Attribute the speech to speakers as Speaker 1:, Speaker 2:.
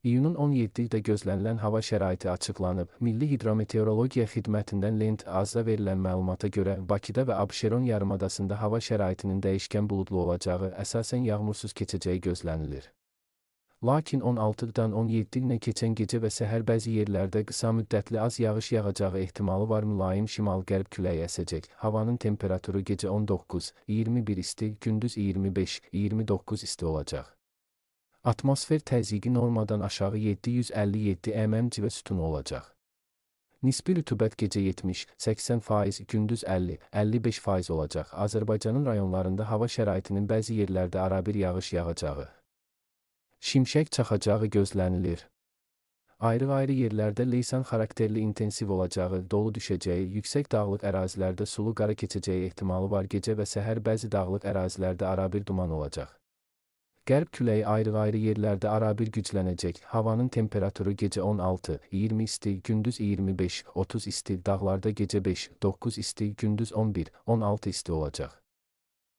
Speaker 1: İyunun 17-də gözlənilən hava şəraiti açıqlanıb. Milli Hidrometeorologiya Xidmətindən Lent AZ-da verilən məlumata görə Bakıda və Abşeron yarımadasında hava şəraitinin dəyişkən buludlu olacağı, əsasən yağmursuz keçəcəyi gözlənilir. Lakin 16-dan 17-nə keçən gecə və səhər bəzi yerlərdə qısa müddətli az yağış yağacağı ehtimalı var. Mülayim şimal-qərb küləyi əsəcək. Havanın temperaturu gecə 19-21 isti, gündüz 25-29 isti olacaq. Atmosfer təzyiqi normadan aşağı 757 mm civə sütunu olacaq. Nisbi rütubət gecə 70-80%, gündüz 50-55% olacaq. Azərbaycanın rayonlarında hava şəraitinin bəzi yerlərdə arabir yağış yağacağı, şimşək çaxacağı gözlənilir. Ayrı-ayrı yerlərdə leysan xarakterli intensiv olacağı, dolu düşəcəyi, yüksək dağlıq ərazilərdə sulu qara keçəcəyi ehtimalı var. Gecə və səhər bəzi dağlıq ərazilərdə arabir duman olacaq. Qərb küləyi ayrı-ayrı yerlərdə arabir güclənəcək. Havanın temperaturu gecə 16-20 isti, gündüz 25-30 isti, dağlarda gecə 5-9 isti, gündüz 11-16 isti olacaq.